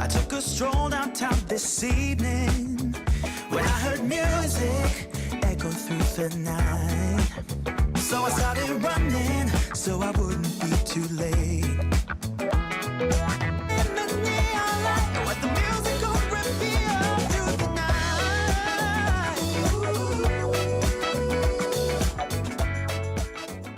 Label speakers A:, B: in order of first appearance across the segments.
A: I took a stroll downtown this evening when I heard music echo through the night. So I started running so I wouldn't be too late. In the neon light, what the music gon' reveal through the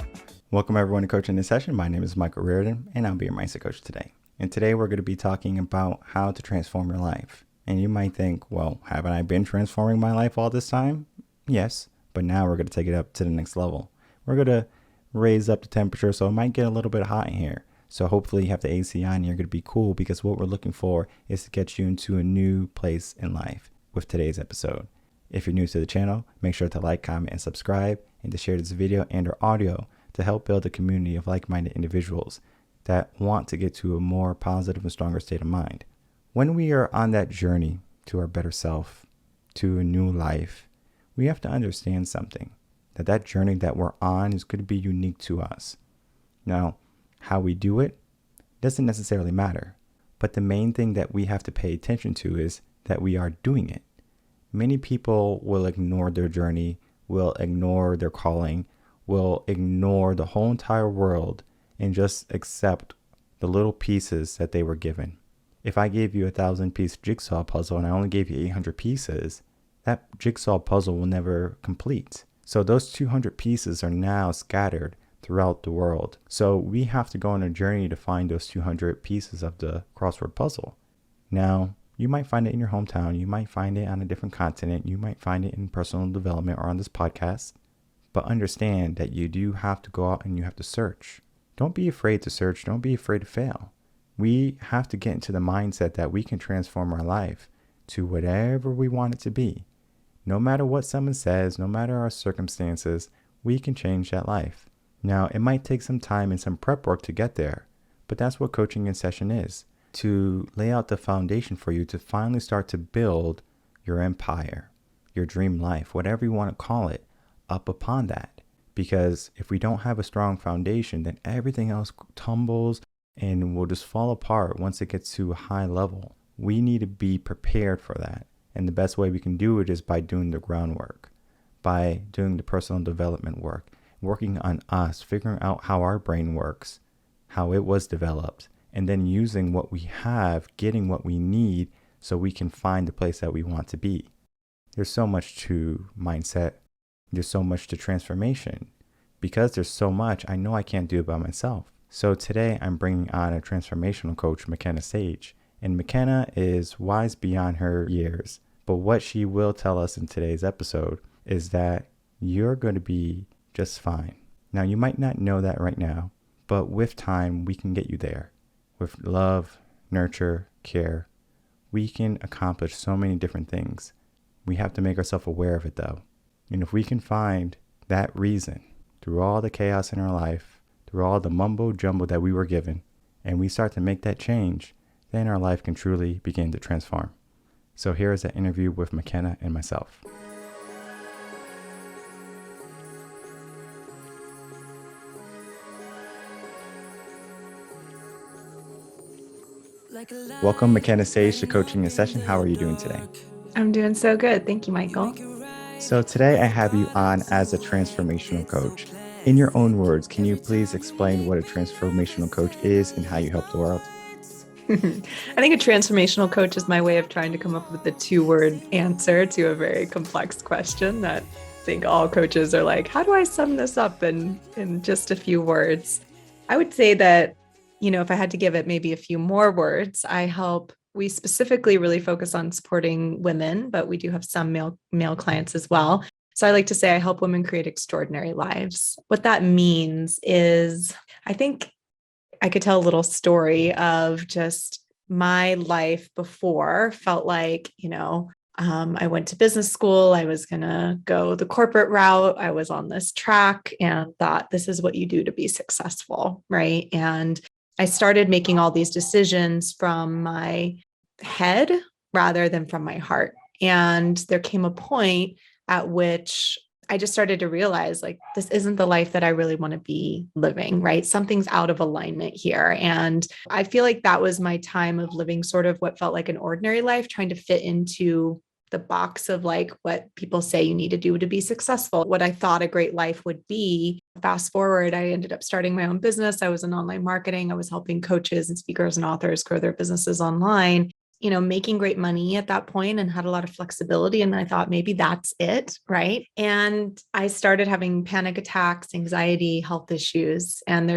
A: night.
B: Welcome everyone to Coaching this Session. My name is Michael Rearden and I'll be your mindset coach today. And today we're going to be talking about how to transform your life. And you might think, well, haven't I been transforming my life all this time? Yes, but now we're going to take it up to the next level. We're going to raise up the temperature so it might get a little bit hot in here. So hopefully you have the AC on and you're going to be cool, because what we're looking for is to get you into a new place in life with today's episode. If you're new to the channel, make sure to like, comment, and subscribe, and to share this video and or audio to help build a community of like-minded individuals that want to get to a more positive and stronger state of mind. When we are on that journey to our better self, to a new life, we have to understand something, that journey that we're on is going to be unique to us. Now, how we do it doesn't necessarily matter, but the main thing that we have to pay attention to is that we are doing it. Many people will ignore their journey, will ignore their calling, will ignore the whole entire world and just accept the little pieces that they were given. If I gave you 1,000-piece jigsaw puzzle and I only gave you 800 pieces, that jigsaw puzzle will never complete. So those 200 pieces are now scattered throughout the world. So we have to go on a journey to find those 200 pieces of the crossword puzzle. Now, you might find it in your hometown. You might find it on a different continent. You might find it in personal development or on this podcast. But understand that you do have to go out and you have to search. Don't be afraid to search. Don't be afraid to fail. We have to get into the mindset that we can transform our life to whatever we want it to be. No matter what someone says, no matter our circumstances, we can change that life. Now, it might take some time and some prep work to get there, but that's what coaching in session is, to lay out the foundation for you to finally start to build your empire, your dream life, whatever you want to call it, up upon that. Because if we don't have a strong foundation, then everything else tumbles and will just fall apart once it gets to a high level. We need to be prepared for that. And the best way we can do it is by doing the groundwork, by doing the personal development work, working on us, figuring out how our brain works, how it was developed, and then using what we have, getting what we need so we can find the place that we want to be. There's so much to mindset. There's so much to transformation. Because there's so much, I know I can't do it by myself. So today I'm bringing on a transformational coach, Makena Sage. And Makena is wise beyond her years. But what she will tell us in today's episode is that you're going to be just fine. Now, you might not know that right now, but with time, we can get you there. With love, nurture, care, we can accomplish so many different things. We have to make ourselves aware of it though. And if we can find that reason through all the chaos in our life, through all the mumbo jumbo that we were given, and we start to make that change, then our life can truly begin to transform. So here is an interview with Makena and myself. Welcome, Makena Sage, to Coaching in Session. How are you doing today?
C: I'm doing so good. Thank you, Michael.
B: So today I have you on as a transformational coach. In your own words, can you please explain what a transformational coach is and how you help the world?
C: I think a transformational coach is my way of trying to come up with a 2-word answer to a very complex question that I think all coaches are like, how do I sum this up in just a few words? I would say that, if I had to give it maybe a few more words, we specifically really focus on supporting women, but we do have some male clients as well. So I like to say I help women create extraordinary lives. What that means is, I think I could tell a little story of just my life before. Felt like, I went to business school. I was going to go the corporate route. I was on this track and thought this is what you do to be successful, right? And I started making all these decisions from my head rather than from my heart. And there came a point at which I just started to realize like, this isn't the life that I really want to be living, right? Something's out of alignment here. And I feel like that was my time of living sort of what felt like an ordinary life, trying to fit into the box of like what people say you need to do to be successful, what I thought a great life would be. Fast forward, I ended up starting my own business. I was in online marketing. I was helping coaches and speakers and authors grow their businesses online, making great money at that point and had a lot of flexibility. And I thought maybe that's it. Right. And I started having panic attacks, anxiety, health issues. And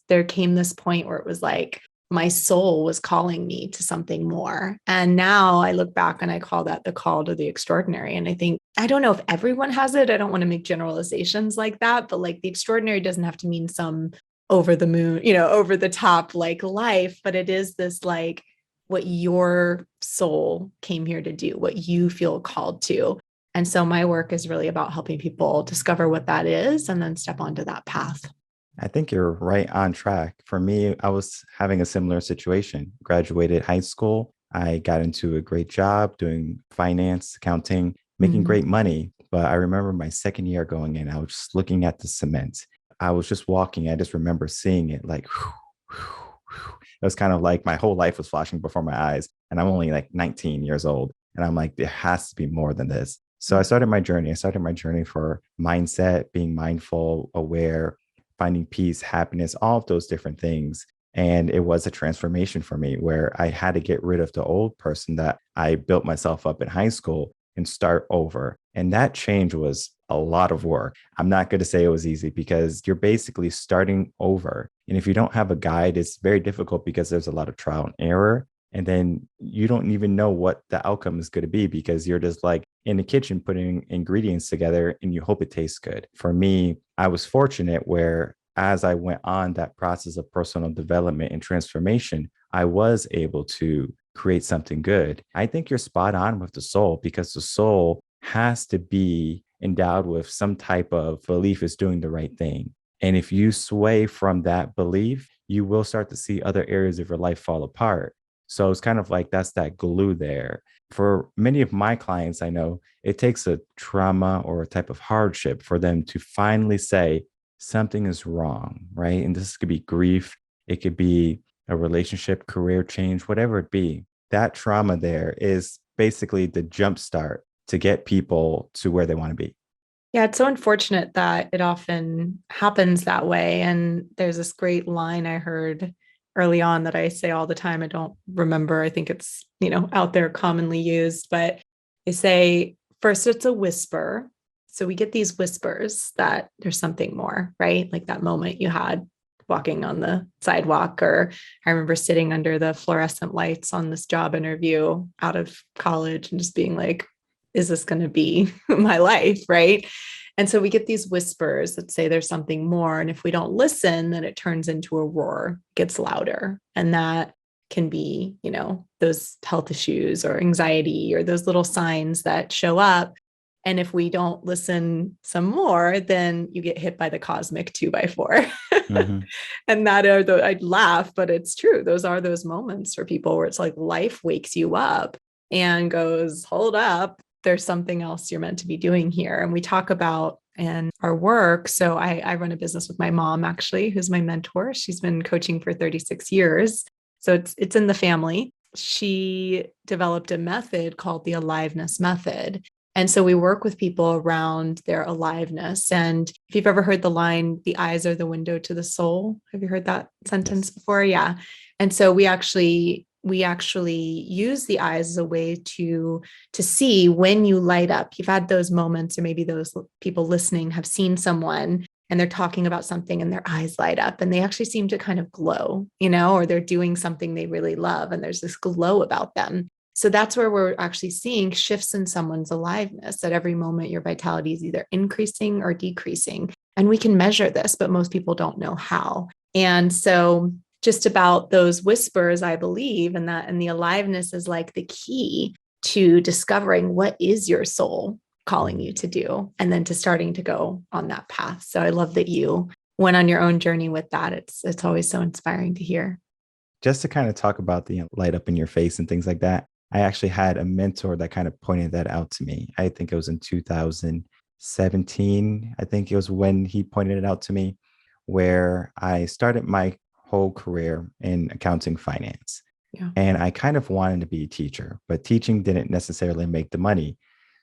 C: there came this point where it was like, my soul was calling me to something more. And now I look back and I call that the call to the extraordinary. And I don't know if everyone has it. I don't want to make generalizations like that, but like the extraordinary doesn't have to mean some over the moon, over the top like life, but it is this like what your soul came here to do, what you feel called to. And so my work is really about helping people discover what that is and then step onto that path.
B: I think you're right on track. For me, I was having a similar situation. Graduated high school. I got into a great job doing finance, accounting, making great money. But I remember my second year going in, I was just looking at the cement. I was just walking. I just remember seeing it like, whew, whew, whew. It was kind of like my whole life was flashing before my eyes. And I'm only like 19 years old. And I'm like, there has to be more than this. So I started my journey. I started my journey for mindset, being mindful, aware, finding peace, happiness, all of those different things. And it was a transformation for me where I had to get rid of the old person that I built myself up in high school and start over. And that change was a lot of work. I'm not going to say it was easy because you're basically starting over. And if you don't have a guide, it's very difficult because there's a lot of trial and error. And then you don't even know what the outcome is going to be because you're just like in the kitchen putting ingredients together and you hope it tastes good. For me, I was fortunate where as I went on that process of personal development and transformation, I was able to create something good. I think you're spot on with the soul because the soul has to be endowed with some type of belief is doing the right thing. And if you sway from that belief, you will start to see other areas of your life fall apart. So it's kind of like that's that glue there. For many of my clients, I know it takes a trauma or a type of hardship for them to finally say something is wrong, right? And this could be grief. It could be a relationship, career change, whatever it be. That trauma there is basically the jump start to get people to where they want to be.
C: Yeah, it's so unfortunate that it often happens that way. And there's this great line I heard early on that I say all the time. I don't remember. I think it's, out there commonly used, but they say, first it's a whisper. So we get these whispers that there's something more, right? Like that moment you had walking on the sidewalk, or I remember sitting under the fluorescent lights on this job interview out of college and just being like, is this going to be my life? Right. And so we get these whispers that say there's something more. And if we don't listen, then it turns into a roar, gets louder. And that can be, those health issues or anxiety or those little signs that show up. And if we don't listen some more, then you get hit by the cosmic 2x4. Mm-hmm. And I'd laugh, but it's true. Those are those moments for people where it's like life wakes you up and goes, hold up, there's something else you're meant to be doing here. And we talk about in our work. So I run a business with my mom, actually, who's my mentor. She's been coaching for 36 years. So it's in the family. She developed a method called the aliveness method. And so we work with people around their aliveness. And if you've ever heard the line, the eyes are the window to the soul. Have you heard that sentence before? Yeah. And so we actually use the eyes as a way to see when you light up. You've had those moments, or maybe those people listening have seen someone and they're talking about something and their eyes light up and they actually seem to kind of glow, or they're doing something they really love and there's this glow about them. So that's where we're actually seeing shifts in someone's aliveness. At every moment, your vitality is either increasing or decreasing. And we can measure this, but most people don't know how. And so just about those whispers, I believe, and the aliveness is like the key to discovering what is your soul calling you to do, and then to starting to go on that path. So I love that you went on your own journey with that. It's always so inspiring to hear.
B: Just to kind of talk about the light up in your face and things like that, I actually had a mentor that kind of pointed that out to me. I think it was in 2016 17, I think it was when he pointed it out to me, where I started my whole career in accounting finance.
C: Yeah.
B: And I kind of wanted to be a teacher, but teaching didn't necessarily make the money.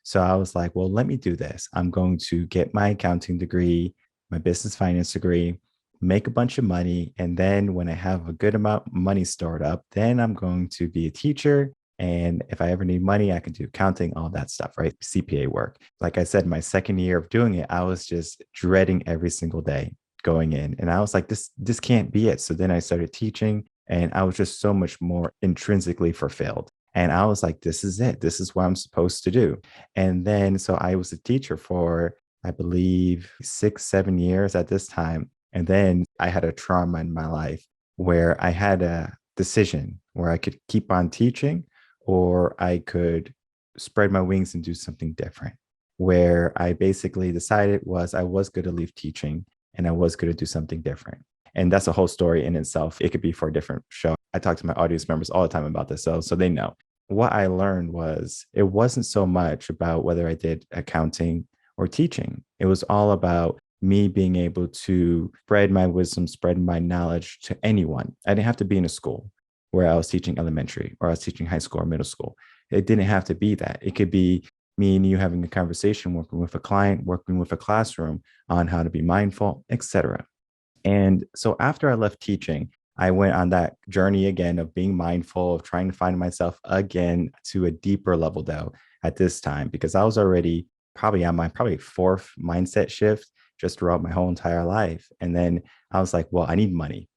B: So I was like, well, let me do this. I'm going to get my accounting degree, my business finance degree, make a bunch of money. And then when I have a good amount of money stored up, then I'm going to be a teacher. And if I ever need money, I can do accounting, all that stuff, right? CPA work. Like I said, my second year of doing it, I was just dreading every single day going in. And I was like, this can't be it. So then I started teaching and I was just so much more intrinsically fulfilled. And I was like, this is it. This is what I'm supposed to do. And then, so I was a teacher for, I believe, 6, 7 years at this time. And then I had a trauma in my life where I had a decision where I could keep on teaching or I could spread my wings and do something different. Where I basically decided was I was going to leave teaching and I was going to do something different. And that's a whole story in itself. It could be for a different show. I talk to my audience members all the time about this, so they know. What I learned was it wasn't so much about whether I did accounting or teaching. It was all about me being able to spread my wisdom, spread my knowledge to anyone. I didn't have to be in a school where I was teaching elementary or I was teaching high school or middle school. It didn't have to be that. It could be me and you having a conversation, working with a client, working with a classroom on how to be mindful, etc. And so after I left teaching, I went on that journey again of being mindful, of trying to find myself again to a deeper level though at this time, because I was already probably on my fourth mindset shift just throughout my whole entire life. And then I was like, well, I need money.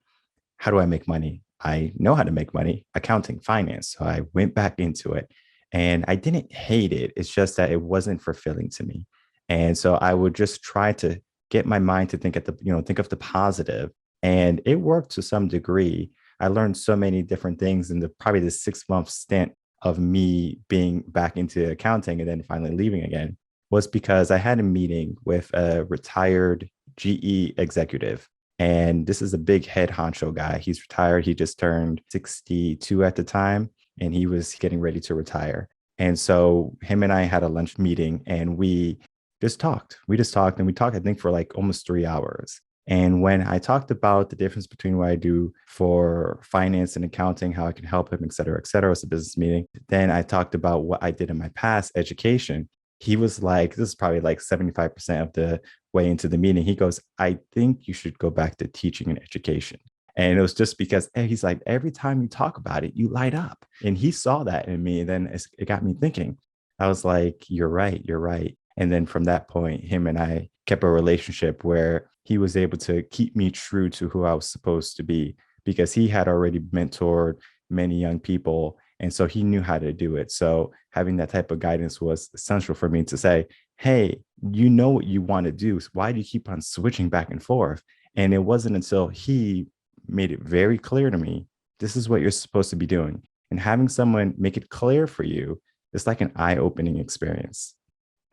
B: How do I make money? I know how to make money, accounting, finance. So I went back into it and I didn't hate it. It's just that it wasn't fulfilling to me. And so I would just try to get my mind to think think of the positive. And it worked to some degree. I learned so many different things in probably the 6 month stint of me being back into accounting and then finally leaving again was because I had a meeting with a retired GE executive. And this is a big head honcho guy. He's retired. He just turned 62 at the time, and he was getting ready to retire. And so him and I had a lunch meeting and we just talked. We talked, I think, for like almost 3 hours. And when I talked about the difference between what I do for finance and accounting, how I can help him, et cetera, it's a business meeting. Then I talked about what I did in my past education. He was like, this is probably like 75% of the way into the meeting. He goes, I think you should go back to teaching and education. And it was just because he's like, every time you talk about it, you light up. And he saw that in me. And then it got me thinking. I was like, you're right. And then from that point, him and I kept a relationship where he was able to keep me true to who I was supposed to be because he had already mentored many young people. And so he knew how to do it. So having that type of guidance was essential for me to say, hey, you know what you want to do. So why do you keep on switching back and forth? And it wasn't until he made it very clear to me, this is what you're supposed to be doing. And having someone make it clear for you, it's like an eye-opening experience.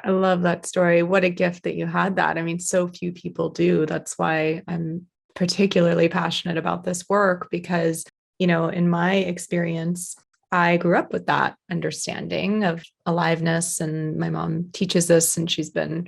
C: I love that story. What a gift that you had that. I mean, so few people do. That's why I'm particularly passionate about this work because, in my experience, I grew up with that understanding of aliveness. And my mom teaches this and she's been,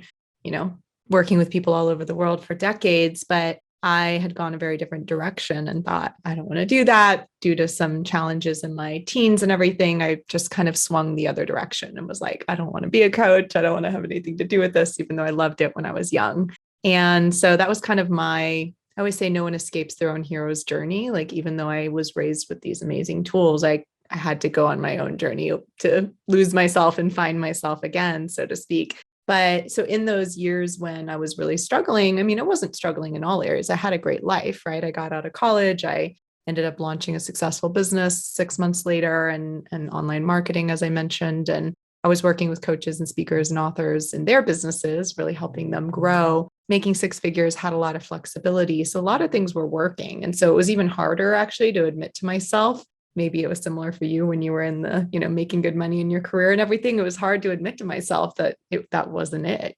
C: working with people all over the world for decades. But I had gone a very different direction and thought, I don't want to do that due to some challenges in my teens and everything. I just kind of swung the other direction and was like, I don't want to be a coach. I don't want to have anything to do with this, even though I loved it when I was young. And so that was kind of I always say no one escapes their own hero's journey. Like, even though I was raised with these amazing tools, I had to go on my own journey to lose myself and find myself again, so to speak. But so in those years when I was really struggling, I mean, I wasn't struggling in all areas. I had a great life, right? I got out of college. I ended up launching a successful business 6 months later and online marketing, as I mentioned. And I was working with coaches and speakers and authors in their businesses, really helping them grow, making 6 figures, had a lot of flexibility. So a lot of things were working. And so it was even harder actually to admit to myself. Maybe it was similar for you when you were in the, making good money in your career and everything. It was hard to admit to myself that that wasn't it,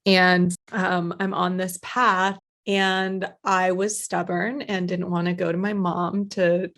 C: and I'm on this path and I was stubborn and didn't want to go to my mom to,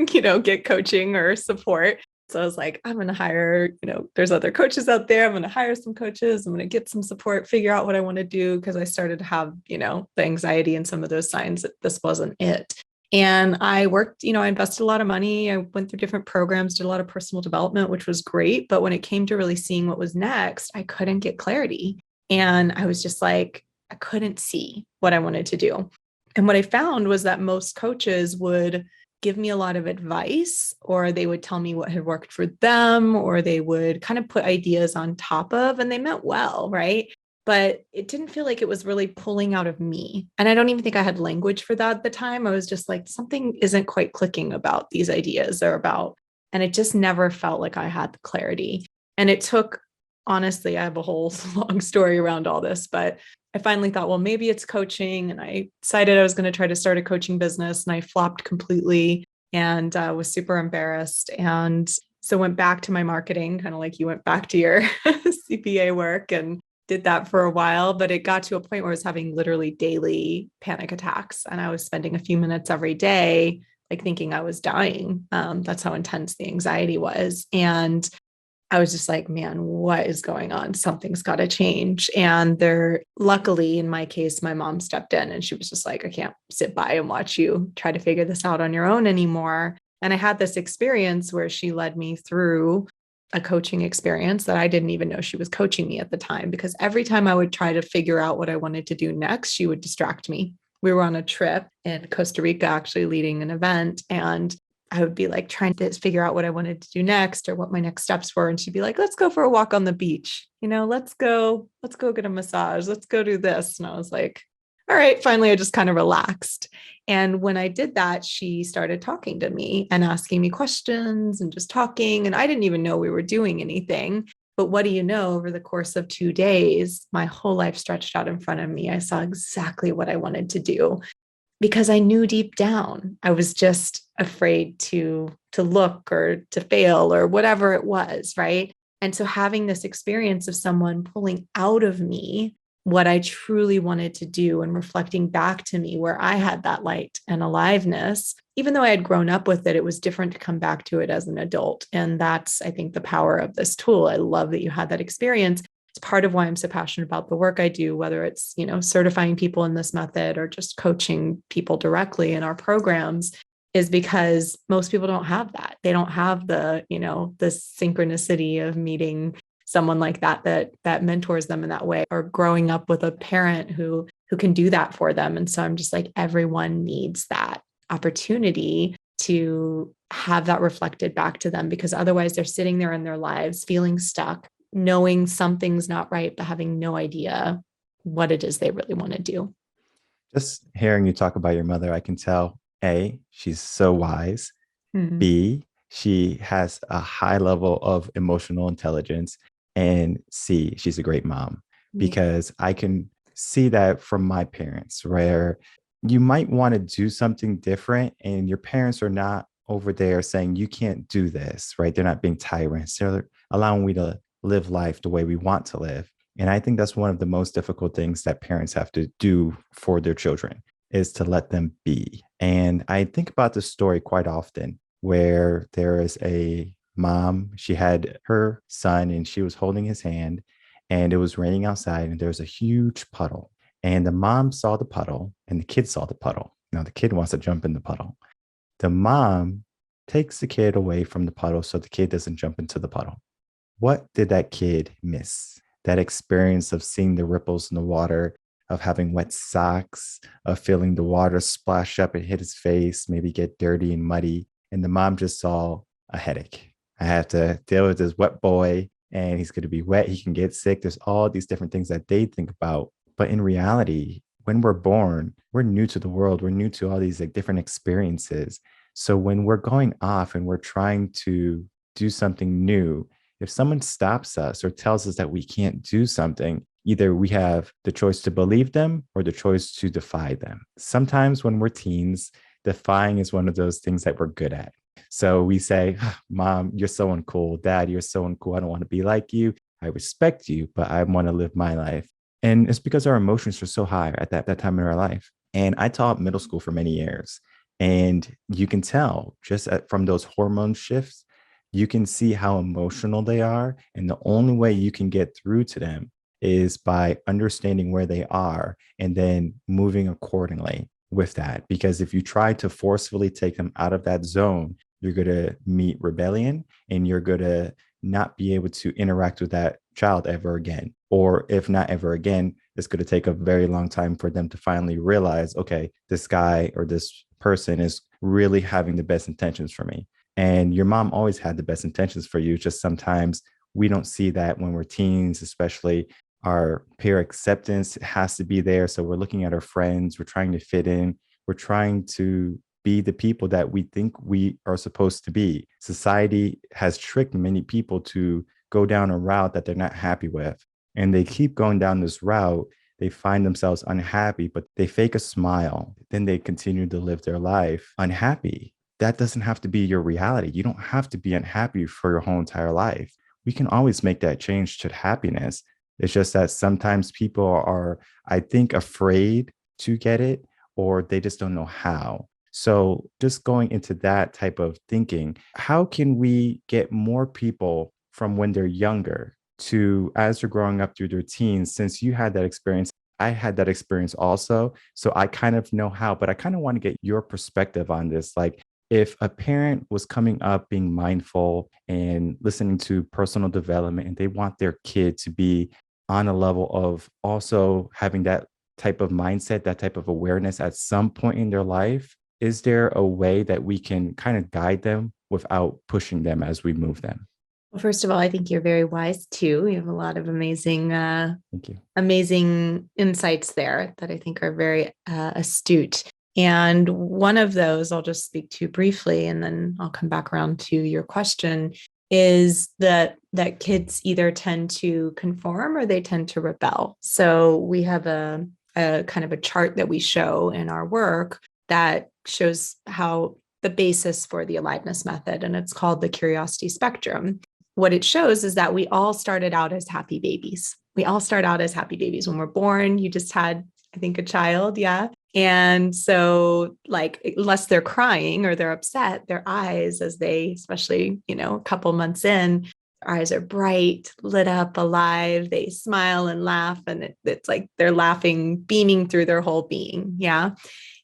C: get coaching or support. So I was like, I'm going to hire, there's other coaches out there. I'm going to hire some coaches. I'm going to get some support, figure out what I want to do. Cause I started to have, the anxiety and some of those signs that this wasn't it. And I worked, I invested a lot of money. I went through different programs, did a lot of personal development, which was great. But when it came to really seeing what was next, I couldn't get clarity. And I was just like, I couldn't see what I wanted to do. And what I found was that most coaches would give me a lot of advice, or they would tell me what had worked for them, or they would kind of put ideas on top of, and they meant well, right? But it didn't feel like it was really pulling out of me. And I don't even think I had language for that at the time. I was just like, something isn't quite clicking about these ideas and it just never felt like I had the clarity. And it took, honestly, I have a whole long story around all this, but I finally thought, well, maybe it's coaching. And I decided I was going to try to start a coaching business, and I flopped completely and was super embarrassed. And so went back to my marketing, kind of like you went back to your CPA work, and did that for a while. But it got to a point where I was having literally daily panic attacks, and I was spending a few minutes every day, like thinking I was dying. That's how intense the anxiety was. And I was just like, man, what is going on? Something's got to change. And luckily, in my case, my mom stepped in and she was just like, I can't sit by and watch you try to figure this out on your own anymore. And I had this experience where she led me through a coaching experience that I didn't even know she was coaching me at the time, because every time I would try to figure out what I wanted to do next, she would distract me. We were on a trip in Costa Rica, actually leading an event, and I would be like trying to figure out what I wanted to do next or what my next steps were. And she'd be like, let's go for a walk on the beach. Let's go get a massage. Let's go do this. And I was like, all right, finally, I just kind of relaxed. And when I did that, she started talking to me and asking me questions and just talking. And I didn't even know we were doing anything. But what do you know, over the course of 2 days, my whole life stretched out in front of me. I saw exactly what I wanted to do, because I knew deep down I was just afraid to look or to fail or whatever it was, right? And so having this experience of someone pulling out of me what I truly wanted to do and reflecting back to me where I had that light and aliveness, even though I had grown up with it, it was different to come back to it as an adult. And that's, I think, the power of this tool. I love that you had that experience. It's part of why I'm so passionate about the work I do, whether it's, certifying people in this method or just coaching people directly in our programs, is because most people don't have that. They don't have the synchronicity of meeting someone like that mentors them in that way, or growing up with a parent who can do that for them. And so I'm just like, everyone needs that opportunity to have that reflected back to them, because otherwise they're sitting there in their lives feeling stuck, knowing something's not right, but having no idea what it is they really want to do.
B: Just hearing you talk about your mother, I can tell, A, she's so wise.
C: Mm-hmm.
B: B, she has a high level of emotional intelligence. And C, she's a great mom, because I can see that from my parents, where you might want to do something different and your parents are not over there saying, you can't do this, right? They're not being tyrants. They're allowing me to live life the way we want to live. And I think that's one of the most difficult things that parents have to do for their children, is to let them be. And I think about this story quite often, where there is a mom, she had her son and she was holding his hand, and it was raining outside and there was a huge puddle. And the mom saw the puddle and the kid saw the puddle. Now the kid wants to jump in the puddle. The mom takes the kid away from the puddle so the kid doesn't jump into the puddle. What did that kid miss? That experience of seeing the ripples in the water, of having wet socks, of feeling the water splash up and hit his face, maybe get dirty and muddy. And the mom just saw a headache. I have to deal with this wet boy and he's going to be wet. He can get sick. There's all these different things that they think about. But in reality, when we're born, we're new to the world. We're new to all these different experiences. So when we're going off and we're trying to do something new, if someone stops us or tells us that we can't do something, either we have the choice to believe them or the choice to defy them. Sometimes when we're teens, defying is one of those things that we're good at. So we say, Mom, you're so uncool. Dad, you're so uncool. I don't want to be like you. I respect you, but I want to live my life. And it's because our emotions are so high at that time in our life. And I taught middle school for many years. And you can tell just from those hormone shifts you can see how emotional they are. And the only way you can get through to them is by understanding where they are and then moving accordingly with that. Because if you try to forcefully take them out of that zone, you're going to meet rebellion and you're going to not be able to interact with that child ever again. Or if not ever again, it's going to take a very long time for them to finally realize, okay, this guy or this person is really having the best intentions for me. And your mom always had the best intentions for you. Just sometimes we don't see that when we're teens, especially our peer acceptance has to be there. So we're looking at our friends, we're trying to fit in, we're trying to be the people that we think we are supposed to be. Society has tricked many people to go down a route that they're not happy with. And they keep going down this route. They find themselves unhappy, but they fake a smile. Then they continue to live their life unhappy. That doesn't have to be your reality. You don't have to be unhappy for your whole entire life. We can always make that change to happiness. It's just that sometimes people are, I think, afraid to get it, or they just don't know how. So just going into that type of thinking, how can we get more people from when they're younger to as they're growing up through their teens? Since you had that experience, I had that experience also. So I kind of know how, but I kind of want to get your perspective on this. Like, if a parent was coming up being mindful and listening to personal development, and they want their kid to be on a level of also having that type of mindset, that type of awareness at some point in their life, is there a way that we can kind of guide them without pushing them as we move them?
C: Well, first of all, I think you're very wise too. You have a lot of amazing,
B: Thank you.
C: amazing insights there that I think are very astute. And one of those I'll just speak to briefly, and then I'll come back around to your question, is that kids either tend to conform or they tend to rebel. So we have a kind of a chart that we show in our work that shows how the basis for the aliveness method, and it's called the curiosity spectrum. What it shows is that we all started out as happy babies. We all start out as happy babies. When we're born, you just had, I think, a child. Yeah. And so, like, unless they're crying or they're upset, their eyes, as they, especially, a couple months in, their eyes are bright, lit up, alive. They smile and laugh. And it's like they're laughing, beaming through their whole being. Yeah.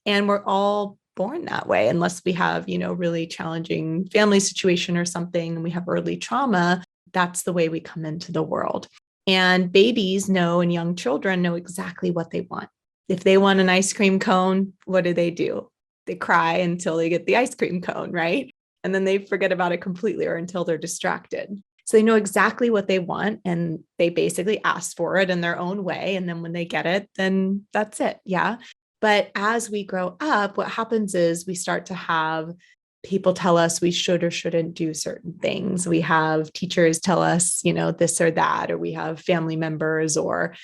C: And we're all born that way, unless we have, really challenging family situation or something, and we have early trauma. That's the way we come into the world. And babies know, and young children know exactly what they want. If they want an ice cream cone, what do? They cry until they get the ice cream cone, right? And then they forget about it completely, or until they're distracted. So they know exactly what they want, and they basically ask for it in their own way. And then when they get it, then that's it. Yeah. But as we grow up, what happens is we start to have people tell us we should or shouldn't do certain things. We have teachers tell us, this or that, or we have family members or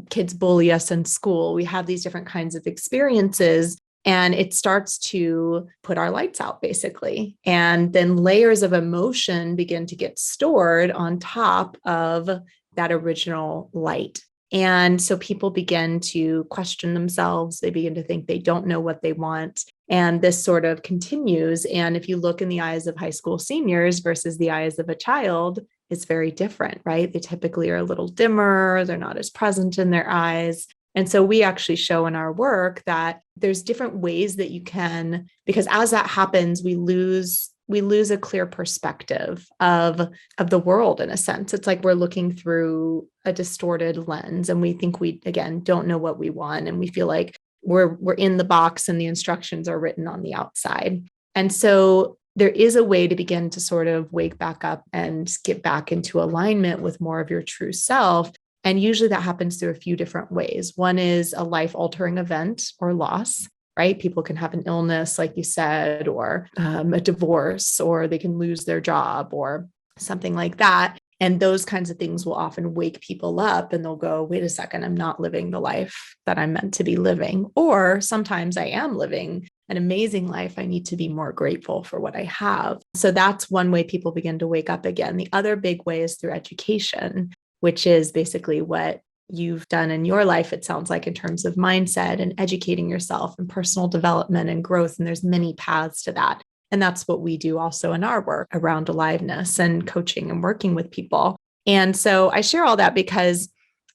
C: kids bully us in school. We have these different kinds of experiences, and it starts to put our lights out, basically. And then layers of emotion begin to get stored on top of that original light. And so people begin to question themselves. They begin to think they don't know what they want. And this sort of continues. And if you look in the eyes of high school seniors versus the eyes of a child, it's very different, right? They typically are a little dimmer. They're not as present in their eyes. And so we actually show in our work that there's different ways that you can, because as that happens, we lose a clear perspective of the world. In a sense, it's like we're looking through a distorted lens, and we think we, again, don't know what we want. And we feel like we're in the box and the instructions are written on the outside. And so there is a way to begin to sort of wake back up and get back into alignment with more of your true self. And usually that happens through a few different ways. One is a life-altering event or loss, right? People can have an illness, like you said, or a divorce, or they can lose their job or something like that. And those kinds of things will often wake people up, and they'll go, wait a second, I'm not living the life that I'm meant to be living. Or sometimes I am living an amazing life. I need to be more grateful for what I have. So that's one way people begin to wake up again. The other big way is through education, which is basically what you've done in your life, it sounds like, in terms of mindset and educating yourself and personal development and growth. And there's many paths to that. And that's what we do also in our work around aliveness and coaching and working with people. And so I share all that because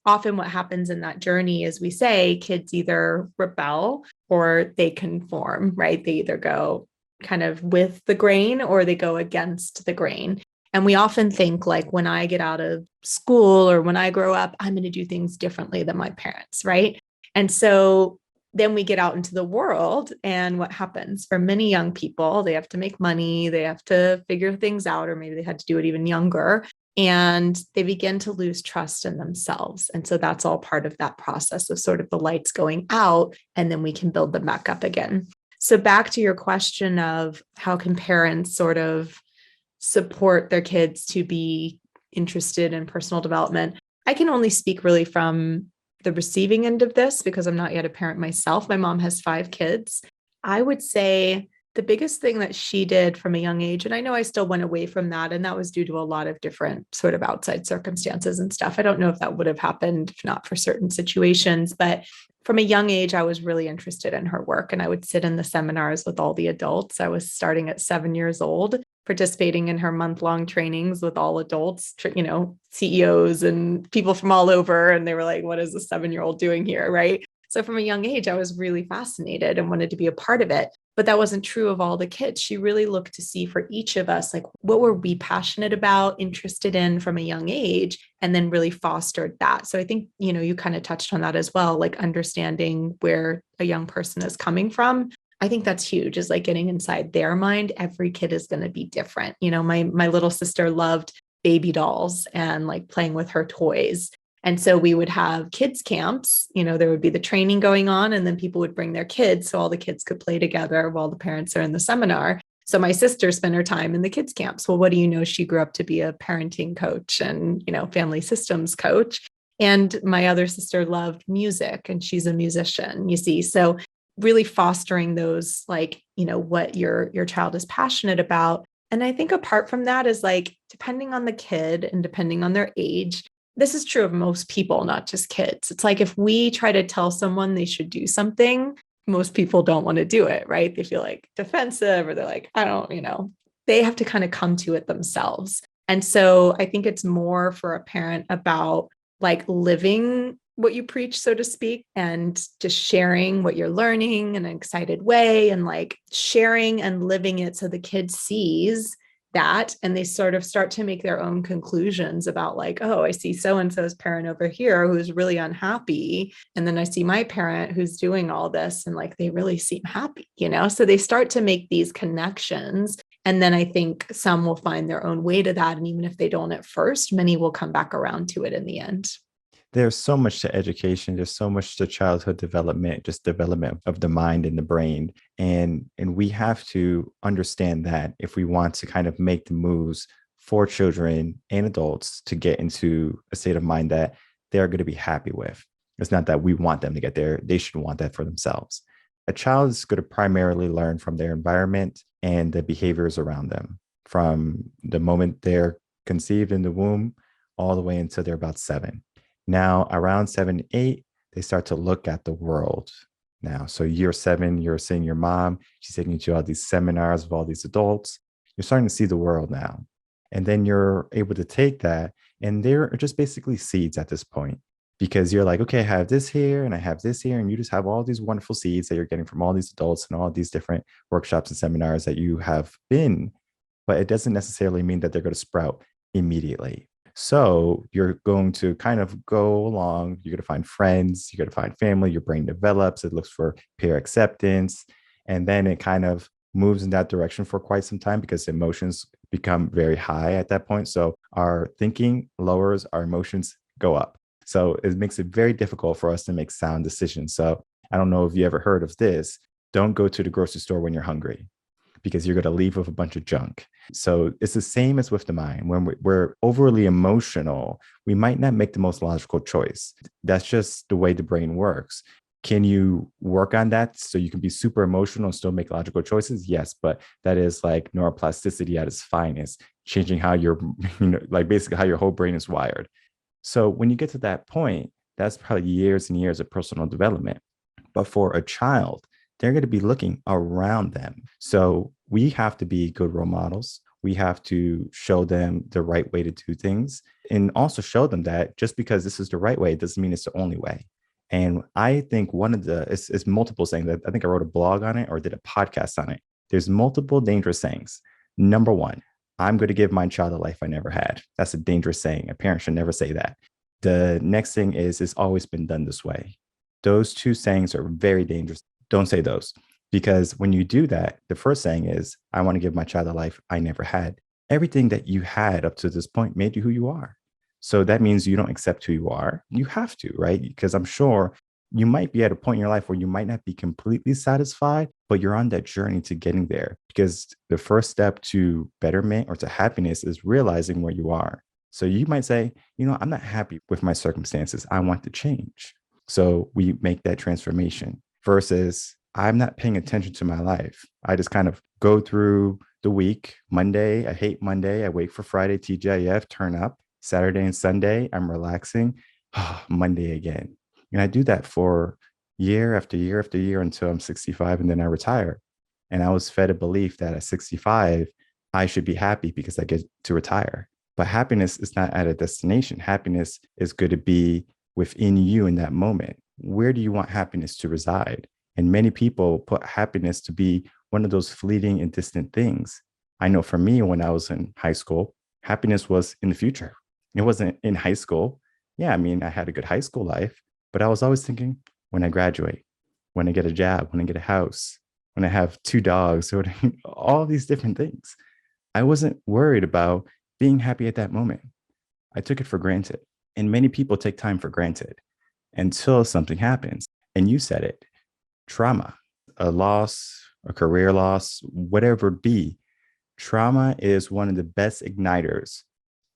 C: often what happens in that journey is we say kids either rebel or they conform, right? They either go kind of with the grain or they go against the grain. And we often think like when I get out of school or when I grow up, I'm going to do things differently than my parents, right? And so then we get out into the world, and what happens for many young people, they have to make money, they have to figure things out, or maybe they had to do it even younger, and they begin to lose trust in themselves. And so that's all part of that process of sort of the lights going out, and then we can build them back up again. So back to your question of how can parents sort of support their kids to be interested in personal development, I can only speak really from the receiving end of this because I'm not yet a parent myself. My mom has 5 kids. I would say the biggest thing that she did from a young age, and I know I still went away from that, and that was due to a lot of different sort of outside circumstances and stuff. I don't know if that would have happened if not for certain situations, but from a young age, I was really interested in her work, and I would sit in the seminars with all the adults. I was starting at 7 years old, participating in her month-long trainings with all adults, CEOs and people from all over. And they were like, what is a 7-year-old doing here, right? So from a young age, I was really fascinated and wanted to be a part of it. But that wasn't true of all the kids. She really looked to see for each of us, like what were we passionate about, interested in from a young age, and then really fostered that. So I think, you kind of touched on that as well, like understanding where a young person is coming from. I think that's huge, is like getting inside their mind. Every kid is going to be different. My little sister loved baby dolls and like playing with her toys. And so we would have kids camps, there would be the training going on, and then people would bring their kids so all the kids could play together while the parents are in the seminar. So my sister spent her time in the kids camps. Well, what do you know? She grew up to be a parenting coach and, family systems coach. And my other sister loved music, and she's a musician, you see. So really fostering those, like, what your child is passionate about. And I think apart from that is like, depending on the kid and depending on their age, this is true of most people, not just kids. It's like if we try to tell someone they should do something, most people don't want to do it, right? They feel like defensive, or they're like, I don't, they have to kind of come to it themselves. And so I think it's more for a parent about like living what you preach, so to speak, and just sharing what you're learning in an excited way, and like sharing and living it so the kid sees that, and they sort of start to make their own conclusions about like, oh, I see so-and-so's parent over here who's really unhappy. And then I see my parent who's doing all this, and like, they really seem happy, So they start to make these connections. And then I think some will find their own way to that. And even if they don't at first, many will come back around to it in the end.
B: There's so much to education. There's so much to childhood development, just development of the mind and the brain. And we have to understand that if we want to kind of make the moves for children and adults to get into a state of mind that they're going to be happy with. It's not that we want them to get there. They should want that for themselves. A child is going to primarily learn from their environment and the behaviors around them from the moment they're conceived in the womb all the way until they're about 7. Now, around 7, 8, they start to look at the world now. So year 7, you're seeing your mom. She's taking you to all these seminars with all these adults. You're starting to see the world now. And then you're able to take that, and they're just basically seeds at this point, because you're like, okay, I have this here and I have this here. And you just have all these wonderful seeds that you're getting from all these adults and all these different workshops and seminars that you have been. But it doesn't necessarily mean that they're going to sprout immediately. So you're going to kind of go along, you're going to find friends, you're going to find family, your brain develops, it looks for peer acceptance, and then it kind of moves in that direction for quite some time because emotions become very high at that point. So our thinking lowers, our emotions go up. So it makes it very difficult for us to make sound decisions. So I don't know if you ever heard of this. Don't go to the grocery store when you're hungry, because you're going to leave with a bunch of junk. So it's the same as with the mind. When we're overly emotional, we might not make the most logical choice. That's just the way the brain works. Can you work on that so you can be super emotional and still make logical choices? Yes, but that is like neuroplasticity at its finest, changing how like basically how your whole brain is wired. So when you get to that point, that's probably years and years of personal development. But for a child, they're going to be looking around them. So we have to be good role models. We have to show them the right way to do things, and also show them that just because this is the right way, it doesn't mean it's the only way. And I think one of the, it's multiple sayings that I think I wrote a blog on it or did a podcast on it. There's multiple dangerous sayings. Number one, I'm going to give my child a life I never had. That's a dangerous saying. A parent should never say that. The next thing is, it's always been done this way. Those two sayings are very dangerous. Don't say those, because when you do that, the first saying is, I want to give my child a life I never had. Everything that you had up to this point made you who you are. So that means you don't accept who you are. You have to, right? Because I'm sure you might be at a point in your life where you might not be completely satisfied, but you're on that journey to getting there. Because the first step to betterment or to happiness is realizing where you are. So you might say, I'm not happy with my circumstances. I want to change. So we make that transformation versus I'm not paying attention to my life. I just kind of go through the week. Monday, I hate Monday. I wait for Friday, TGIF, turn up. Saturday and Sunday, I'm relaxing. Monday again. And I do that for year after year after year until I'm 65, and then I retire. And I was fed a belief that at 65, I should be happy because I get to retire. But happiness is not at a destination. Happiness is going to be within you in that moment. Where do you want happiness to reside? And many people put happiness to be one of those fleeting and distant things. I know for me, when I was in high school, happiness was in the future. It wasn't in high school. Yeah, I mean, I had a good high school life, but I was always thinking, when I graduate, when I get a job, when I get a house, when I have 2 dogs, or all these different things. I wasn't worried about being happy at that moment. I took it for granted. And many people take time for granted until something happens. And you said it, trauma, a loss, a career loss, whatever it be. Trauma is one of the best igniters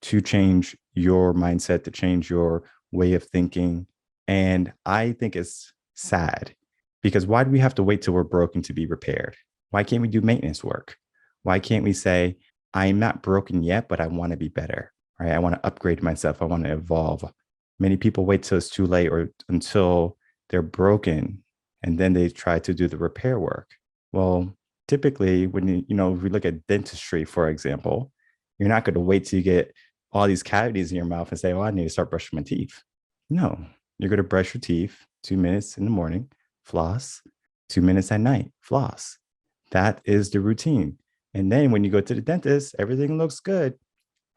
B: to change your mindset, to change your way of thinking. And I think it's sad, because why do we have to wait till we're broken to be repaired? Why can't we do maintenance work? Why can't we say, I'm not broken yet, but I want to be better, right? I want to upgrade myself. I want to evolve. Many people wait till it's too late or until they're broken, and then they try to do the repair work. Well, typically when if we look at dentistry, for example, you're not going to wait till you get all these cavities in your mouth and say, I need to start brushing my teeth. No, you're going to brush your teeth 2 minutes in the morning, floss, 2 minutes at night, floss. That is the routine. And then when you go to the dentist, everything looks good.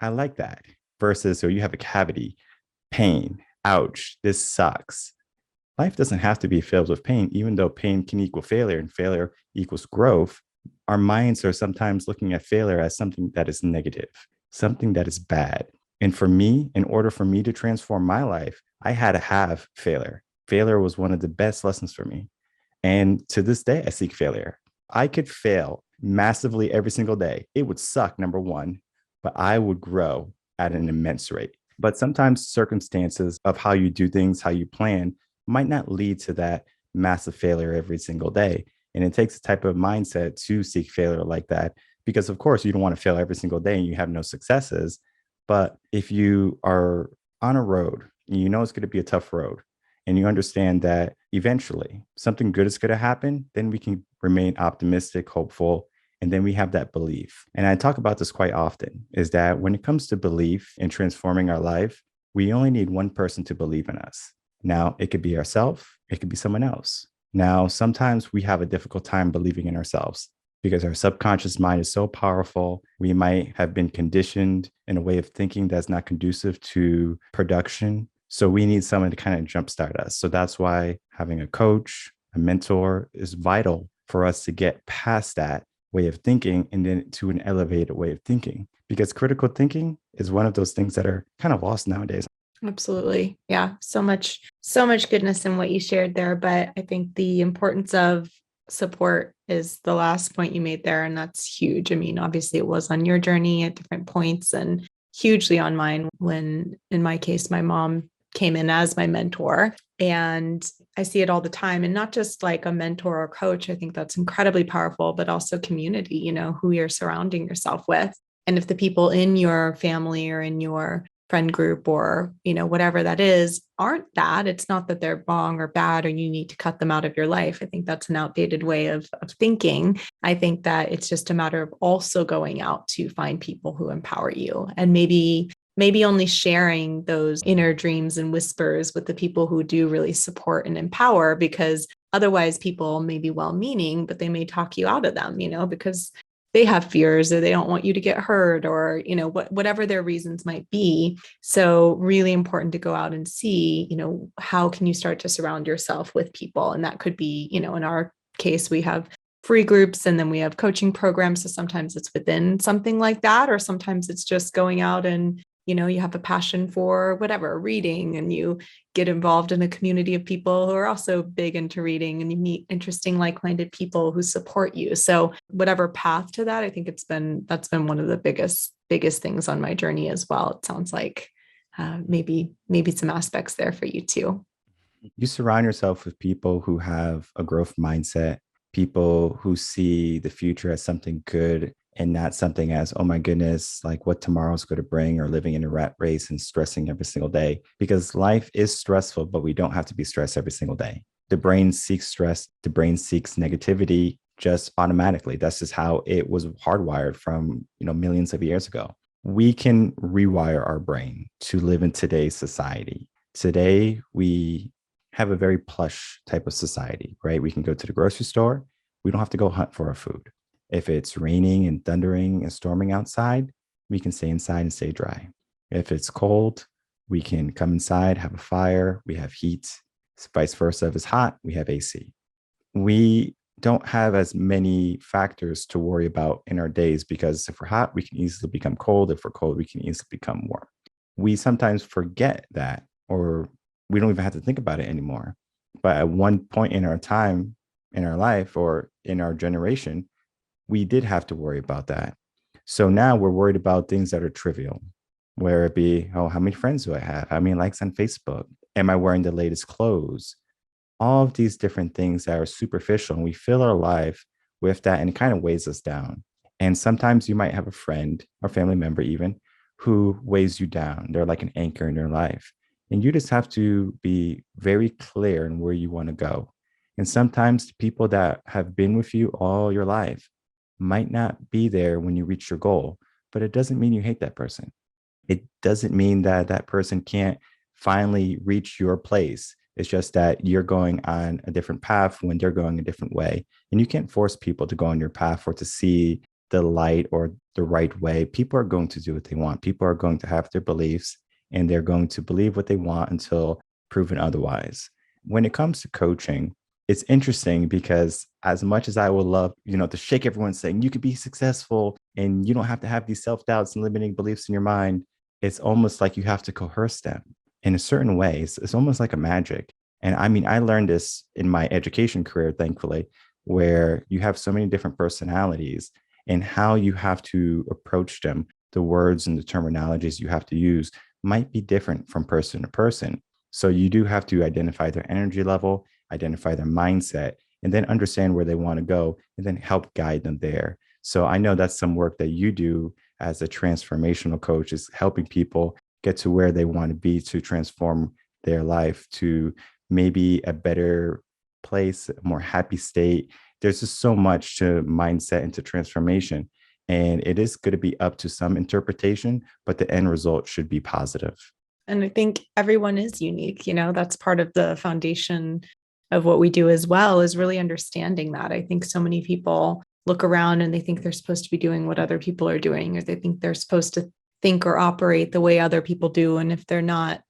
B: I like that. Versus, so you have a cavity, pain, ouch, this sucks. Life doesn't have to be filled with pain, even though pain can equal failure and failure equals growth. Our minds are sometimes looking at failure as something that is negative, something that is bad. And for me, in order for me to transform my life, I had to have failure. Failure was one of the best lessons for me. And to this day, I seek failure. I could fail massively every single day. It would suck, number one, but I would grow at an immense rate. But sometimes circumstances of how you do things, how you plan, might not lead to that massive failure every single day. And it takes a type of mindset to seek failure like that, because of course you don't want to fail every single day and you have no successes. But if you are on a road, and you know it's going to be a tough road, and you understand that eventually something good is going to happen, then we can remain optimistic, hopeful, and then we have that belief. And I talk about this quite often, is that when it comes to belief in transforming our life, we only need one person to believe in us. Now, it could be ourselves, it could be someone else. Now, sometimes we have a difficult time believing in ourselves because our subconscious mind is so powerful. We might have been conditioned in a way of thinking that's not conducive to production. So we need someone to kind of jumpstart us. So that's why having a coach, a mentor is vital for us to get past that way of thinking and then to an elevated way of thinking. Because critical thinking is one of those things that are kind of lost nowadays.
C: Absolutely. Yeah. So much goodness in what you shared there. But I think the importance of support is the last point you made there. And that's huge. I mean, obviously it was on your journey at different points and hugely on mine when, in my case, my mom came in as my mentor. And I see it all the time, and not just like a mentor or coach. I think that's incredibly powerful, but also community, who you're surrounding yourself with. And if the people in your family or in your friend group or, whatever that is, aren't that. It's not that they're wrong or bad or you need to cut them out of your life. I think that's an outdated way of thinking. I think that it's just a matter of also going out to find people who empower you, and maybe only sharing those inner dreams and whispers with the people who do really support and empower, because otherwise people may be well-meaning, but they may talk you out of them, because they have fears or they don't want you to get hurt or, whatever their reasons might be. So really important to go out and see, how can you start to surround yourself with people? And that could be, in our case, we have free groups and then we have coaching programs. So sometimes it's within something like that, or sometimes it's just going out and, you have a passion for whatever, reading, and you get involved in a community of people who are also big into reading, and you meet interesting, like-minded people who support you. So whatever path to that, I think that's been one of the biggest things on my journey as well. It sounds like maybe some aspects there for you too.
B: You surround yourself with people who have a growth mindset, people who see the future as something good and not something as, oh my goodness, like what tomorrow's going to bring, or living in a rat race and stressing every single day. Because life is stressful, but we don't have to be stressed every single day. The brain seeks stress. The brain seeks negativity just automatically. That's just how it was hardwired from, millions of years ago. We can rewire our brain to live in today's society. Today, we have a very plush type of society, right? We can go to the grocery store. We don't have to go hunt for our food. If it's raining and thundering and storming outside, we can stay inside and stay dry. If it's cold, we can come inside, have a fire, we have heat. Vice versa, if it's hot, we have AC. We don't have as many factors to worry about in our days, because if we're hot, we can easily become cold. If we're cold, we can easily become warm. We sometimes forget that, or we don't even have to think about it anymore. But at one point in our time, in our life, or in our generation, we did have to worry about that. So now we're worried about things that are trivial, where it be, oh, how many friends do I have? How many likes on Facebook? Am I wearing the latest clothes? All of these different things that are superficial, and we fill our life with that, and it kind of weighs us down. And sometimes you might have a friend or family member even who weighs you down. They're like an anchor in your life. And you just have to be very clear in where you want to go. And sometimes the people that have been with you all your life might not be there when you reach your goal, but it doesn't mean you hate that person. It doesn't mean that that person can't finally reach your place. It's just that you're going on a different path when they're going a different way. And you can't force people to go on your path or to see the light or the right way. People are going to do what they want. People are going to have their beliefs, and they're going to believe what they want until proven otherwise. When it comes to coaching, it's interesting because as much as I would love, to shake everyone saying you could be successful and you don't have to have these self-doubts and limiting beliefs in your mind, it's almost like you have to coerce them in a certain way. It's almost like a magic. And I mean, I learned this in my education career, thankfully, where you have so many different personalities, and how you have to approach them, the words and the terminologies you have to use might be different from person to person. So you do have to identify their energy level, identify their mindset, and then understand where they want to go, and then help guide them there. So I know that's some work that you do as a transformational coach, is helping people get to where they want to be, to transform their life to maybe a better place, a more happy state. There's just so much to mindset and to transformation. And it is going to be up to some interpretation, but the end result should be positive.
C: And I think everyone is unique. That's part of the foundation of what we do as well, is really understanding that. I think so many people look around and they think they're supposed to be doing what other people are doing, or they think they're supposed to think or operate the way other people do. And if they're not,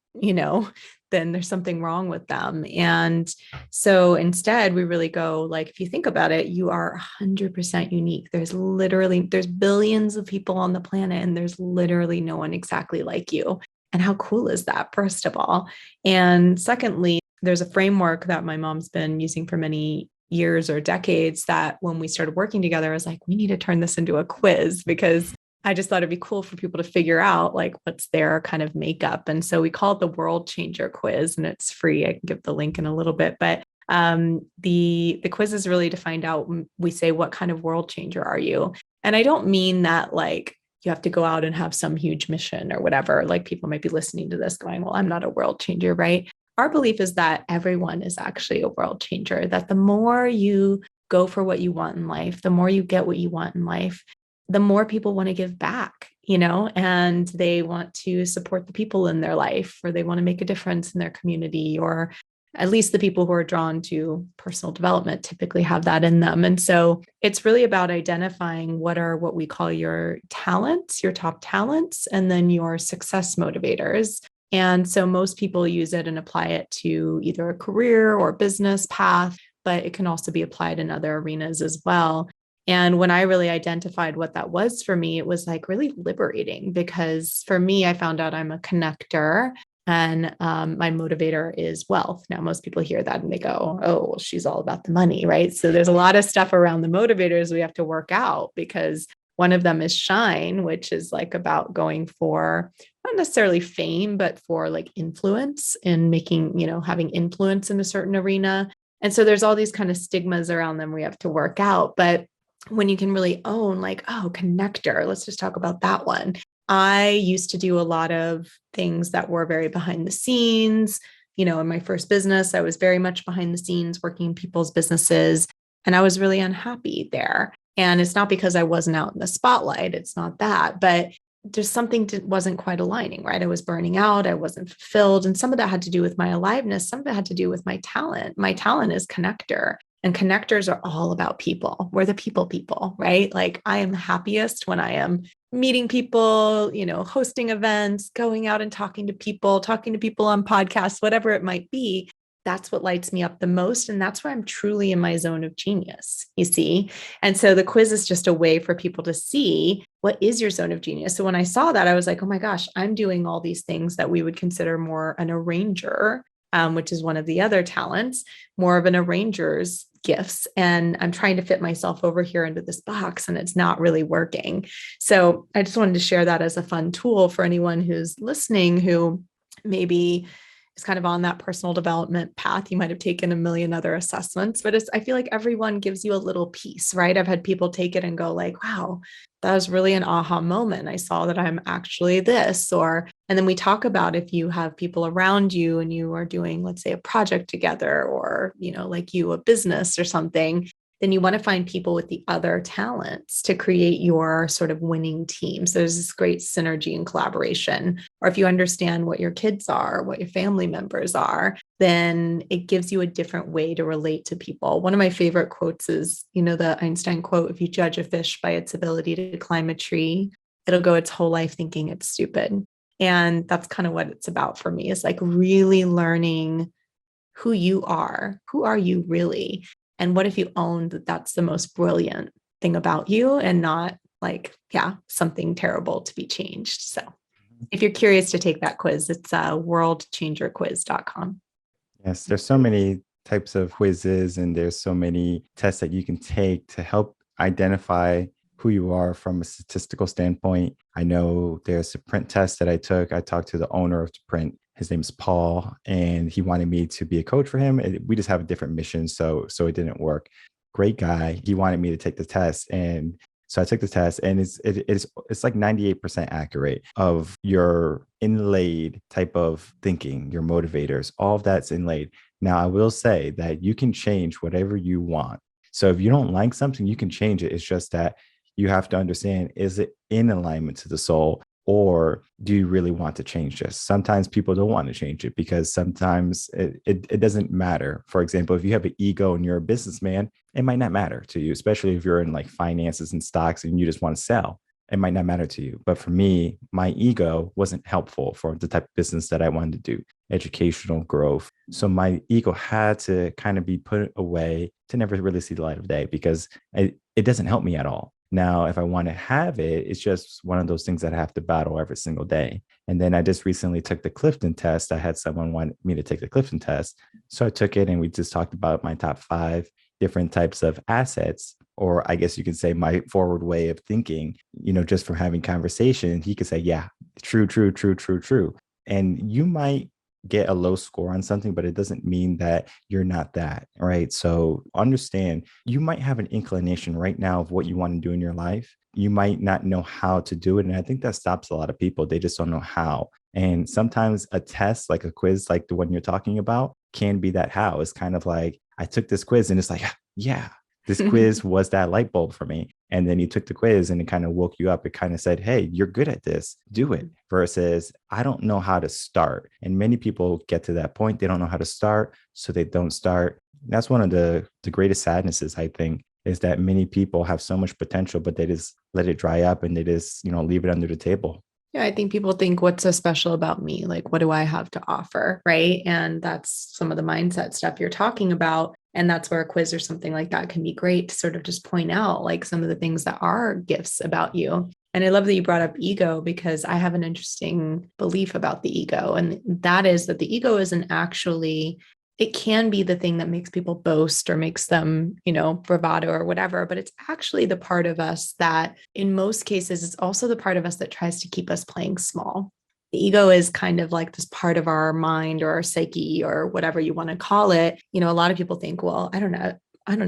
C: then there's something wrong with them. And so instead we really go, like, if you think about it, you are 100% unique. There's billions of people on the planet, and there's literally no one exactly like you. And how cool is that, first of all? And secondly, there's a framework that my mom's been using for many years or decades, that when we started working together, I was like, we need to turn this into a quiz, because I just thought it'd be cool for people to figure out like what's their kind of makeup. And so we call it the World Changer Quiz, and it's free. I can give the link in a little bit, but the quiz is really to find out. We say, what kind of world changer are you? And I don't mean that like you have to go out and have some huge mission or whatever. Like people might be listening to this going, well, I'm not a world changer, right? Our belief is that everyone is actually a world changer, that the more you go for what you want in life, the more you get what you want in life, the more people want to give back, and they want to support the people in their life, or they want to make a difference in their community, or at least the people who are drawn to personal development typically have that in them. And so it's really about identifying what we call your talents, your top talents, and then your success motivators. And so most people use it and apply it to either a career or business path, but it can also be applied in other arenas as well. And when I really identified what that was for me, it was like really liberating, because for me, I found out I'm a connector. And my motivator is wealth. Now, most people hear that and they go, oh, well, she's all about the money, right? So there's a lot of stuff around the motivators we have to work out, because one of them is shine, which is like about going for not necessarily fame, but for like influence and making, having influence in a certain arena. And so there's all these kind of stigmas around them we have to work out. But when you can really own like, oh, connector, let's just talk about that one. I used to do a lot of things that were very behind the scenes. In my first business, I was very much behind the scenes working in people's businesses, and I was really unhappy there. And it's not because I wasn't out in the spotlight. It's not that, but just something wasn't quite aligning, right? I was burning out. I wasn't fulfilled. And some of that had to do with my aliveness. Some of it had to do with my talent. My talent is connector. And connectors are all about people. We're the people, right? Like I am happiest when I am meeting people, hosting events, going out and talking to people on podcasts, whatever it might be. That's what lights me up the most. And that's where I'm truly in my zone of genius, you see? And so the quiz is just a way for people to see what is your zone of genius. So when I saw that, I was like, oh my gosh, I'm doing all these things that we would consider more an arranger, which is one of the other talents, more of an arranger's gifts. And I'm trying to fit myself over here into this box, and it's not really working. So I just wanted to share that as a fun tool for anyone who's listening, who maybe is kind of on that personal development path. You might have taken a million other assessments, but I feel like everyone gives you a little piece, right? I've had people take it and go like, wow, that was really an aha moment. I saw that I'm actually this, and then we talk about if you have people around you and you are doing, let's say, a project together, or, like a business or something, then you want to find people with the other talents to create your sort of winning team. So there's this great synergy and collaboration. Or if you understand what your kids are, what your family members are, then it gives you a different way to relate to people. One of my favorite quotes is, the Einstein quote, if you judge a fish by its ability to climb a tree, it'll go its whole life thinking it's stupid. And that's kind of what it's about for me, is like really learning who you are. Who are you really? And what if you owned that that's the most brilliant thing about you, and not like, something terrible to be changed. So if you're curious to take that quiz, it's worldchangerquiz.com.
B: Yes, there's so many types of quizzes, and there's so many tests that you can take to help identify who you are from a statistical standpoint. I know there's a print test that I took. I talked to the owner of the print. His name is Paul, and he wanted me to be a coach for him. We just have a different mission, so it didn't work. Great guy. He wanted me to take the test, and so I took the test, and it's like 98% accurate of your inlaid type of thinking, your motivators. All of that's inlaid. Now, I will say that you can change whatever you want. So if you don't like something, you can change it. It's just that you have to understand, is it in alignment to the soul? Or do you really want to change this? Sometimes people don't want to change it because sometimes it doesn't matter. For example, if you have an ego and you're a businessman, it might not matter to you, especially if you're in like finances and stocks and you just want to sell. It might not matter to you. But for me, my ego wasn't helpful for the type of business that I wanted to do, educational growth. So my ego had to kind of be put away to never really see the light of day, because it doesn't help me at all. Now, if I want to have it, it's just one of those things that I have to battle every single day. And then I just recently took the Clifton test. I had someone want me to take the Clifton test. So I took it, and we just talked about my top 5 different types of assets, or I guess you could say my forward way of thinking, just from having conversation. He could say, yeah, true. And you might get a low score on something, but it doesn't mean that you're not that, right? So understand you might have an inclination right now of what you want to do in your life. You might not know how to do it. And I think that stops a lot of people. They just don't know how. And sometimes a test, like a quiz, like the one you're talking about, can be that how. It's kind of like, I took this quiz and it's like, yeah, this quiz was that light bulb for me. And then you took the quiz and it kind of woke you up. It kind of said, hey, you're good at this. Do it. Versus, I don't know how to start. And many people get to that point. They don't know how to start. So they don't start. That's one of the greatest sadnesses, I think, is that many people have so much potential, but they just let it dry up and they just, leave it under the table.
C: Yeah, I think people think, what's so special about me? Like, what do I have to offer? Right. And that's some of the mindset stuff you're talking about. And that's where a quiz or something like that can be great to sort of just point out like some of the things that are gifts about you. And I love that you brought up ego, because I have an interesting belief about the ego. And that is that the ego isn't actually, it can be the thing that makes people boast or makes them, bravado or whatever, but it's actually the part of us that in most cases, it's also the part of us that tries to keep us playing small. The ego is kind of like this part of our mind or our psyche or whatever you want to call it. A lot of people think, well, I don't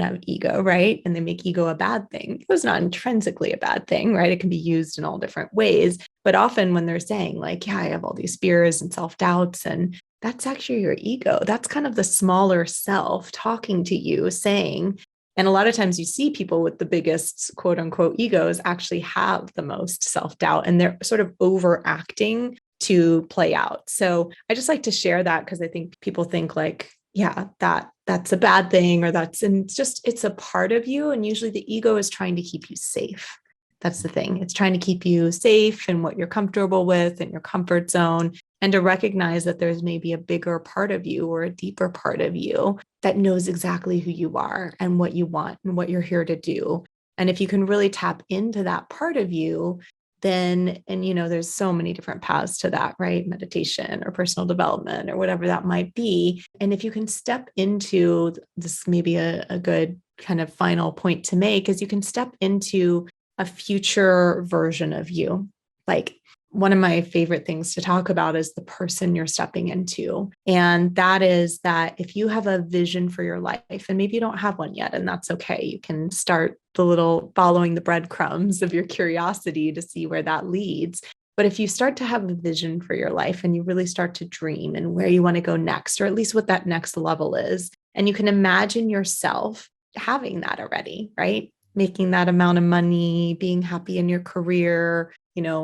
C: have ego, right? And they make ego a bad thing. Ego's not intrinsically a bad thing, right? It can be used in all different ways. But often when they're saying like, yeah, I have all these fears and self-doubts, and that's actually your ego. That's kind of the smaller self talking to you, saying, and a lot of times you see people with the biggest quote unquote egos actually have the most self-doubt, and they're sort of overacting to play out. So I just like to share that, because I think people think like, yeah, that's a bad thing, or and it's a part of you. And usually the ego is trying to keep you safe. That's the thing. It's trying to keep you safe and what you're comfortable with and your comfort zone, and to recognize that there's maybe a bigger part of you or a deeper part of you that knows exactly who you are and what you want and what you're here to do. And if you can really tap into that part of you, then, and there's so many different paths to that, right? Meditation or personal development or whatever that might be. And if you can step into this, maybe a good kind of final point to make is you can step into a future version of you. Like, one of my favorite things to talk about is the person you're stepping into. And that is that if you have a vision for your life, and maybe you don't have one yet, and that's okay. You can start the little following the breadcrumbs of your curiosity to see where that leads. But if you start to have a vision for your life and you really start to dream and where you want to go next, or at least what that next level is, and you can imagine yourself having that already, right? Making that amount of money, being happy in your career,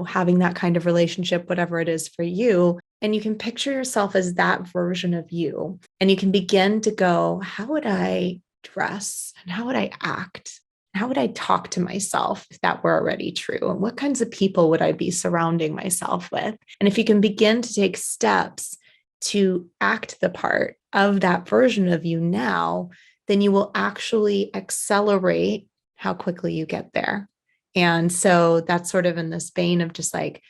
C: having that kind of relationship, whatever it is for you. And you can picture yourself as that version of you. And you can begin to go, how would I dress? And how would I act? How would I talk to myself if that were already true? And what kinds of people would I be surrounding myself with? And if you can begin to take steps to act the part of that version of you now, then you will actually accelerate how quickly you get there. And so that's sort of in this vein of just like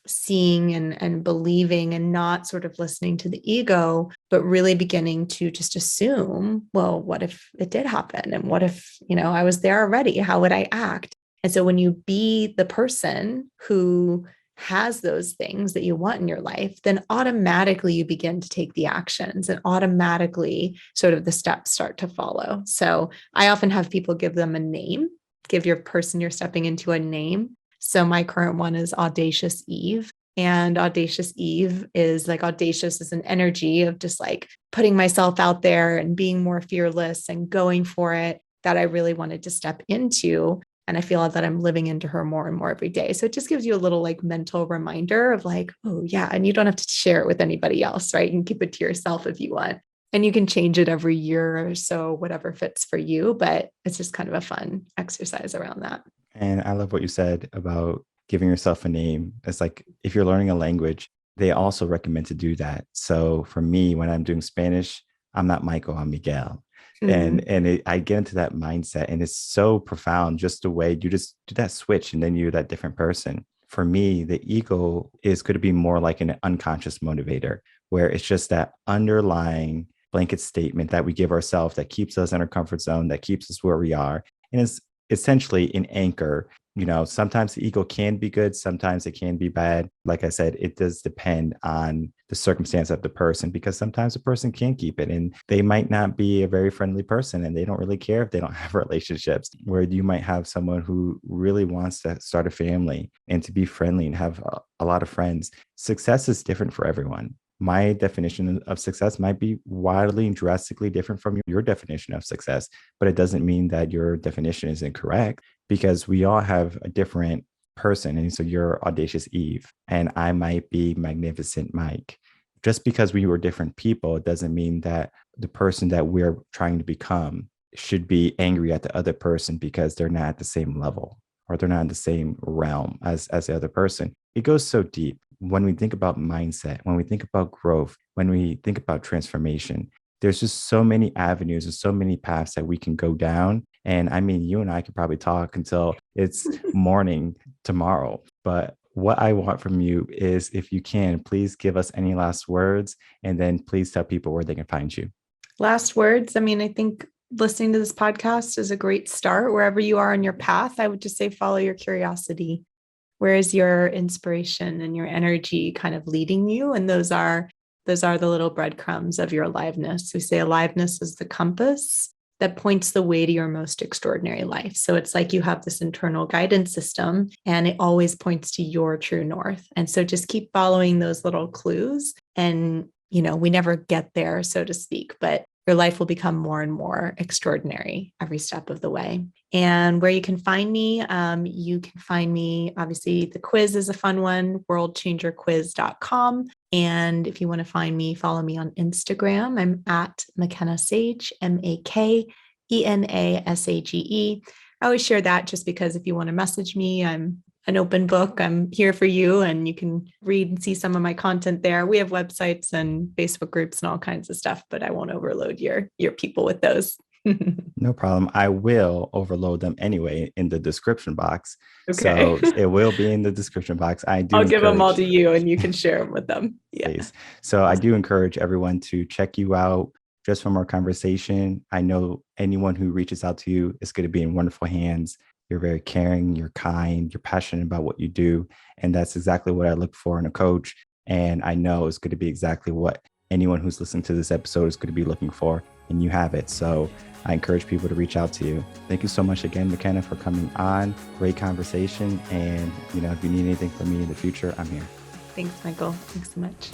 C: seeing and believing, and not sort of listening to the ego, but really beginning to just assume, well, what if it did happen? And what if, I was there already? How would I act? And so when you be the person who has those things that you want in your life, then automatically you begin to take the actions, and automatically sort of the steps start to follow. So I often have people give them a name, give your person you're stepping into a name. So my current one is Audacious Eve. And Audacious Eve is like, audacious is an energy of just like putting myself out there and being more fearless and going for it, that I really wanted to step into. And I feel that I'm living into her more and more every day. So it just gives you a little like mental reminder of like, oh yeah. And you don't have to share it with anybody else, right? You can keep it to yourself if you want. And you can change it every year or so, whatever fits for you. But it's just kind of a fun exercise around that.
B: And I love what you said about giving yourself a name. It's like, if you're learning a language, they also recommend to do that. So for me, when I'm doing Spanish, I'm not Michael, I'm Miguel. And I get into that mindset, and it's so profound, just the way you just do that switch and then you're that different person. For me, the ego is going to be more like an unconscious motivator, where it's just that underlying blanket statement that we give ourselves that keeps us in our comfort zone, that keeps us where we are. And it's essentially an anchor Sometimes the ego can be good, sometimes it can be bad. Like I said, it does depend on the circumstance of the person, because sometimes a person can keep it and they might not be a very friendly person and they don't really care if they don't have relationships, where you might have someone who really wants to start a family and to be friendly and have a lot of friends. Success is different for everyone. My definition of success might be wildly and drastically different from your definition of success, but it doesn't mean that your definition is incorrect, because we all have a different person. And so you're Audacious Eve and I might be Magnificent Mike. Just because we were different people, it doesn't mean that the person that we're trying to become should be angry at the other person because they're not at the same level or they're not in the same realm as the other person. It goes so deep. When we think about mindset, when we think about growth, when we think about transformation, there's just so many avenues and so many paths that we can go down. And I mean, you and I could probably talk until it's morning tomorrow. But what I want from you is, if you can, please give us any last words, and then please tell people where they can find you.
C: Last words. I mean, I think listening to this podcast is a great start. Wherever you are on your path, I would just say follow your curiosity. Where is your inspiration and your energy kind of leading you? And those are the little breadcrumbs of your aliveness. We say aliveness is the compass that points the way to your most extraordinary life. So it's like you have this internal guidance system and it always points to your true north. And so just keep following those little clues. And, we never get there, so to speak, but your life will become more and more extraordinary every step of the way. And where you can find me, obviously the quiz is a fun one, worldchangerquiz.com. And if you want to find me, follow me on Instagram. I'm at Makena Sage, MakenaSage. I always share that just because if you want to message me, I'm an open book. I'm here for you, and you can read and see some of my content there. We have websites and Facebook groups and all kinds of stuff, but I won't overload your people with those.
B: No problem. I will overload them anyway in the description box.
C: Okay.
B: So it will be in the description box.
C: I'll give them all to you and you can share them with them. Yeah.
B: Please. So I do encourage everyone to check you out just from our conversation. I know anyone who reaches out to you is going to be in wonderful hands. You're very caring, you're kind, you're passionate about what you do. And that's exactly what I look for in a coach. And I know it's going to be exactly what anyone who's listening to this episode is going to be looking for. And you have it. So I encourage people to reach out to you. Thank you so much again, Makena, for coming on. Great conversation. And, if you need anything from me in the future, I'm here.
C: Thanks, Michael. Thanks so much.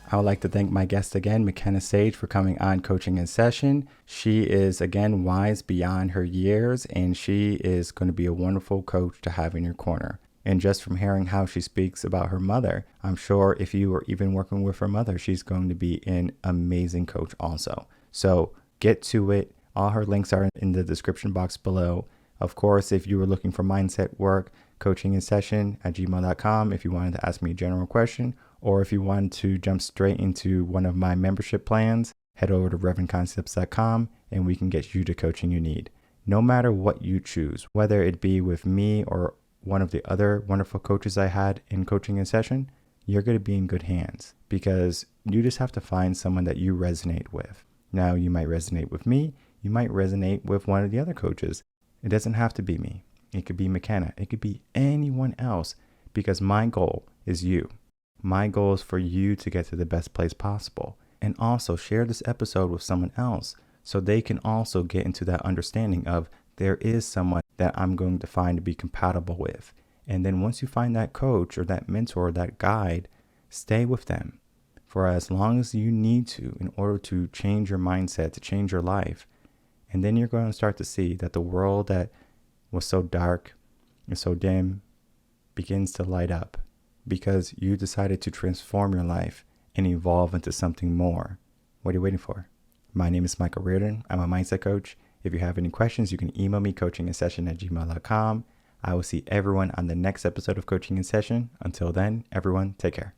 B: I would like to thank my guest again, Makena Sage, for coming on Coaching in Session. She is, again, wise beyond her years, and she is going to be a wonderful coach to have in your corner. And just from hearing how she speaks about her mother, I'm sure if you were even working with her mother, she's going to be an amazing coach also. So get to it. All her links are in the description box below. Of course, if you were looking for mindset work, coachinginsession@gmail.com if you wanted to ask me a general question, or if you wanted to jump straight into one of my membership plans, head over to reverendconcepts.com and we can get you the coaching you need. No matter what you choose, whether it be with me or one of the other wonderful coaches I had in Coaching in Session, you're going to be in good hands, because you just have to find someone that you resonate with. Now, you might resonate with me, you might resonate with one of the other coaches. It doesn't have to be me. It could be Makena. It could be anyone else, because my goal is you. My goal is for you to get to the best place possible. And also share this episode with someone else so they can also get into that understanding of there is someone that I'm going to find to be compatible with. And then once you find that coach or that mentor or that guide, stay with them for as long as you need to in order to change your mindset, to change your life. And then you're going to start to see that the world that was so dark and so dim begins to light up, because you decided to transform your life and evolve into something more. What are you waiting for? My name is Michael Rearden. I'm a mindset coach. If you have any questions, you can email me coachinginsession@gmail.com. I will see everyone on the next episode of Coaching in Session. Until then, everyone, take care.